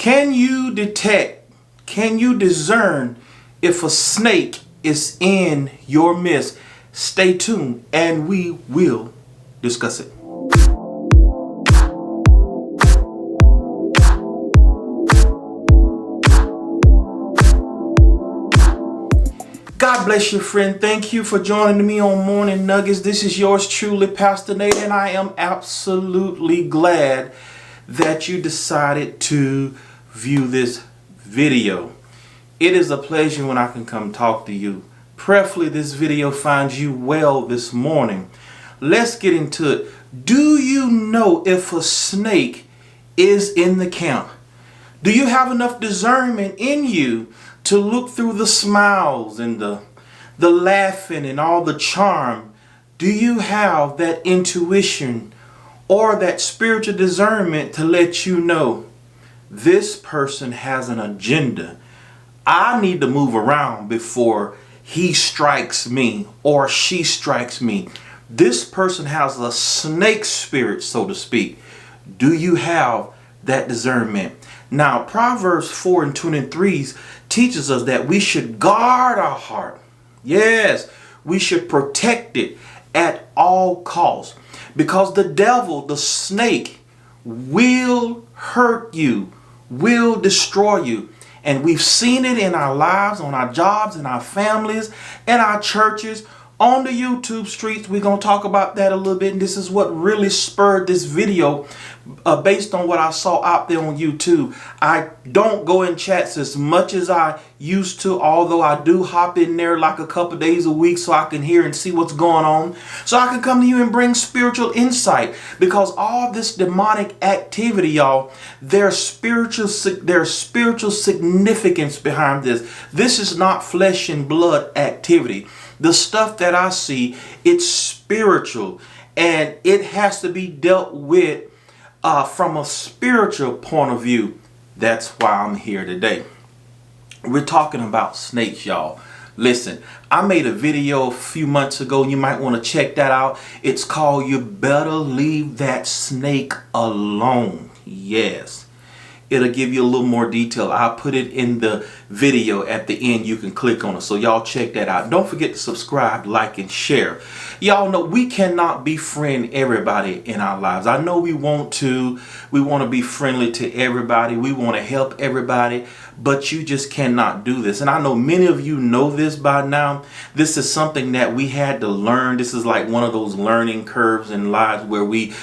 Can you detect, can you discern if a snake is in your midst? Stay tuned and we will discuss it. God bless you, friend. Thank you for joining me on Morning Nuggets. This is yours truly, Pastor Nate, and I am absolutely glad that you decided to view this video. It is a pleasure when I can come talk to you. Prayerfully, this video finds you well this morning. Let's get into it. Do you know if a snake is in the camp? Do you have enough discernment in you to look through the smiles and the laughing and all the charm? Do you have that intuition or that spiritual discernment to let you know this person has an agenda? I need to move around before he strikes me or she strikes me. This person has a snake spirit, so to speak. Do you have that discernment? Now, Proverbs 4:23 teaches us that we should guard our heart. Yes, we should protect it at all costs, because the devil, the snake, will hurt you, will destroy you. And we've seen it in our lives, on our jobs, in our families, in our churches, on the YouTube streets. We're going to talk about that a little bit. And this is what really spurred this video based on what I saw out there on YouTube. I don't go in chats as much as I used to, although I do hop in there like a couple days a week so I can hear and see what's going on, so I can come to you and bring spiritual insight. Because all this demonic activity, y'all, there's spiritual significance behind this. This is not flesh and blood activity. The stuff that I see, it's spiritual, and it has to be dealt with from a spiritual point of view. That's why I'm here today. We're talking about snakes, y'all. Listen, I made a video a few months ago. You might want to check that out. It's called "You Better Leave That Snake Alone." Yes. It'll give you a little more detail. I'll put it in the video at the end. You can click on it. So y'all check that out. Don't forget to subscribe, like, and share. Y'all know we cannot befriend everybody in our lives. I know we want to. We want to be friendly to everybody. We want to help everybody. But you just cannot do this. And I know many of you know this by now. This is something that we had to learn. This is like one of those learning curves in lives where we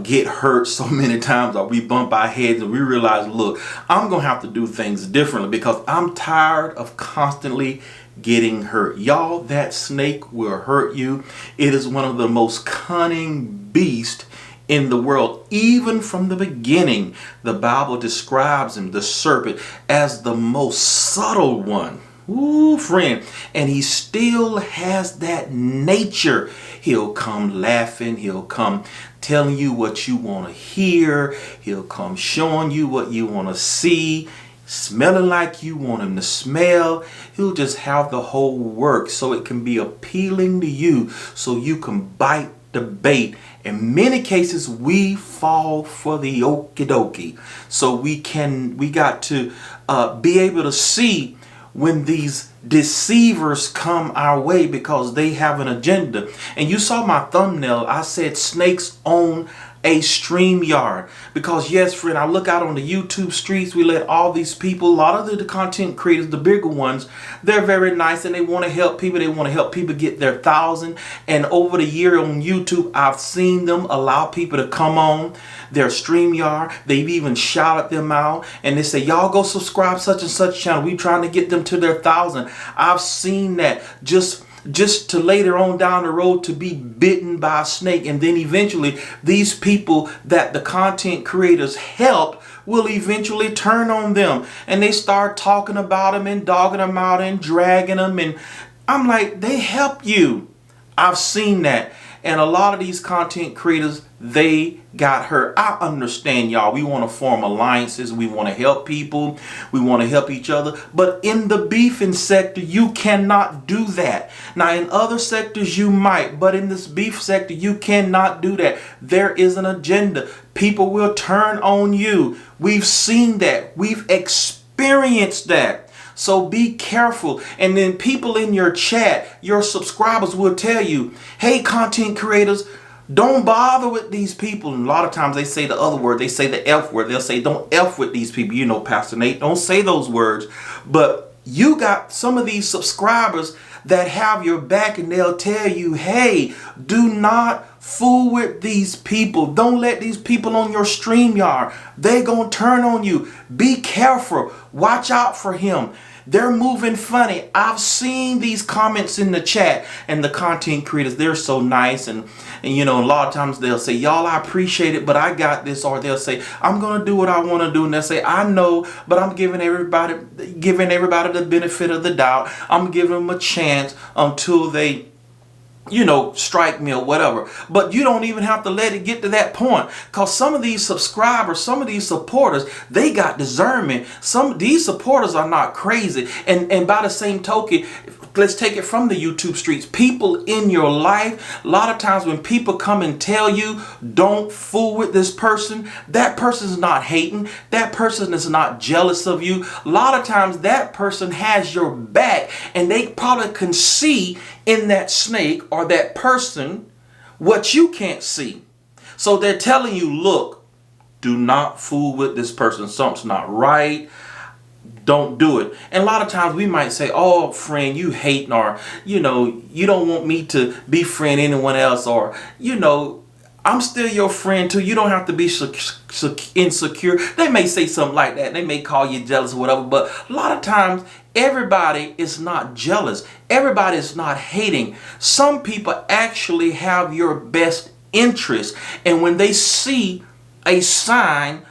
get hurt so many times, or we bump our heads and we realize, look, I'm going to have to do things differently because I'm tired of constantly getting hurt. Y'all, that snake will hurt you. It is one of the most cunning beasts in the world. Even from the beginning, the Bible describes him, the serpent, as the most subtle one. Ooh, friend. And he still has that nature. He'll come laughing. He'll come telling you what you want to hear. He'll come showing you what you want to see, smelling like you want him to smell. He'll just have the whole work so it can be appealing to you, so you can bite the bait. In many cases, we fall for the okie dokie. So we got to be able to see when these deceivers come our way, because they have an agenda. And you saw my thumbnail. I said snakes own a stream yard, because yes, friend, I look out on the YouTube streets. We let all these people, a lot of the content creators, the bigger ones, they're very nice and they want to help people. They want to help people get their 1,000. And over the year on YouTube, I've seen them allow people to come on their StreamYard. They've even shouted them out and they say, y'all go subscribe such and such channel. We trying to get them to their 1,000. I've seen that just to later on down the road to be bitten by a snake. And then eventually these people that the content creators help will eventually turn on them, and they start talking about them and dogging them out and dragging them. And I'm like, they help you. I've seen that. And a lot of these content creators, they got hurt. I understand, y'all. We want to form alliances. We want to help people. We want to help each other. But in the beefing sector, you cannot do that. Now, in other sectors, you might. But in this beef sector, you cannot do that. There is an agenda. People will turn on you. We've seen that. We've experienced that. So be careful. And then people in your chat, your subscribers will tell you, hey, content creators, don't bother with these people. And a lot of times they say the other word. They say the F word. They'll say, don't F with these people. You know, Pastor Nate, don't say those words. But you got some of these subscribers that have your back, and they'll tell you, hey, do not fool with these people. Don't let these people on your StreamYard. They're going to turn on you. Be careful. Watch out for him. They're moving funny. I've seen these comments in the chat, and the content creators, they're so nice. And you know, a lot of times they'll say, y'all, I appreciate it, but I got this. Or they'll say, I'm going to do what I want to do. And they'll say, I know, but I'm giving everybody the benefit of the doubt. I'm giving them a chance until they, you know, strike me or whatever. But you don't even have to let it get to that point, because some of these subscribers, some of these supporters, they got discernment. Some of these supporters are not crazy. And by the same token, let's take it from the YouTube streets. People in your life, a lot of times when people come and tell you, don't fool with this person, that person is not hating. That person is not jealous of you. A lot of times that person has your back, and they probably can see in that snake or that person what you can't see. So they're telling you, look, do not fool with this person. Something's not right. Don't do it. And a lot of times we might say, oh, friend, you hating, or, you know, you don't want me to befriend anyone else, or, you know, I'm still your friend too. You don't have to be insecure. They may say something like that. They may call you jealous or whatever. But a lot of times, everybody is not jealous. Everybody is not hating. Some people actually have your best interest. And when they see a sign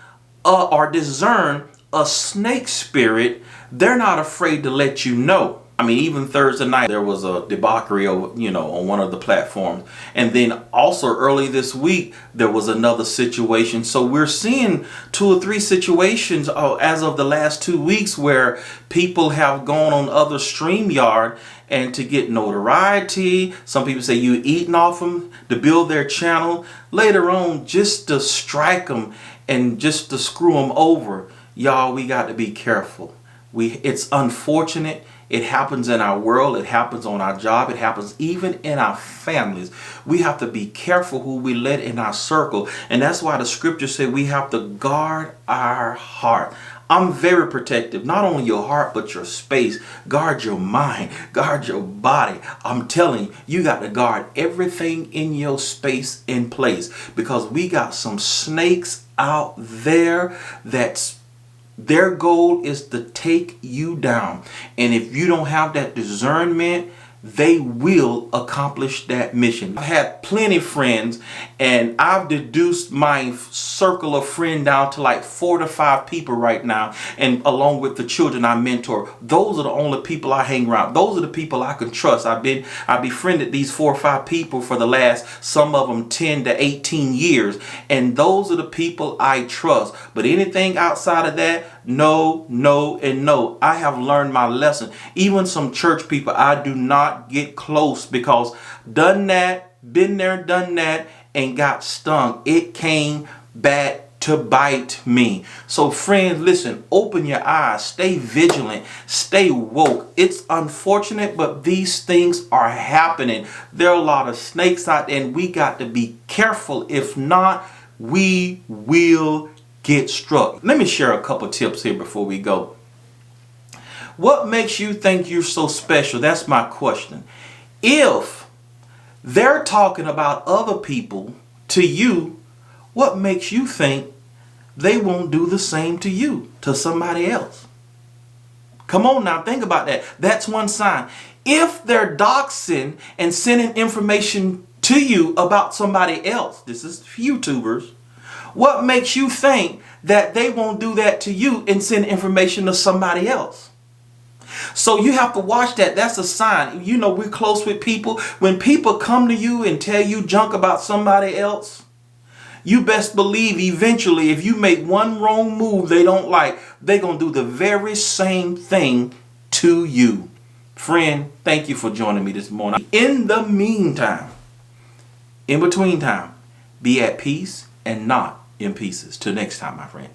or discern a snake spirit, they're not afraid to let you know. I mean, even Thursday night, there was a debauchery over, you know, on one of the platforms. And then also early this week, there was another situation. So we're seeing 2 or 3 situations as of the last 2 weeks where people have gone on other StreamYard and to get notoriety. Some people say you eating off them to build their channel. Later on, just to strike them and just to screw them over. Y'all, we got to be careful. It's unfortunate. It happens in our world. It happens on our job. It happens even in our families. We have to be careful who we let in our circle. And that's why the scripture said we have to guard our heart. I'm very protective, not only your heart, but your space. Guard your mind, guard your body. I'm telling you, you got to guard everything in your space in place, because we got some snakes out there that's their goal is to take you down. And if you don't have that discernment, they will accomplish that mission. I've had plenty of friends, and I've deduced my circle of friends down to like 4 to 5 people right now. And along with the children I mentor, those are the only people I hang around. Those are the people I can trust. I befriended these 4 or 5 people for the last, some of them 10 to 18 years. And those are the people I trust. But anything outside of that, no, no, and no. I have learned my lesson. Even some church people, I do not get close, because done that, been there, done that, and got stung. It came back to bite me. So friends, listen, open your eyes, stay vigilant, stay woke. It's unfortunate, but these things are happening. There are a lot of snakes out there, and we got to be careful. If not, we will get struck. Let me share a couple tips here before we go. What makes you think you're so special? That's my question. If they're talking about other people to you, what makes you think they won't do the same to you, to somebody else? Come on now, think about that. That's one sign. If they're doxing and sending information to you about somebody else, this is YouTubers, what makes you think that they won't do that to you and send information to somebody else? So you have to watch that. That's a sign. You know, we're close with people. When people come to you and tell you junk about somebody else, you best believe eventually if you make one wrong move they don't like, they're going to do the very same thing to you. Friend, thank you for joining me this morning. In the meantime, in between time, be at peace and not in pieces. Till next time, my friend.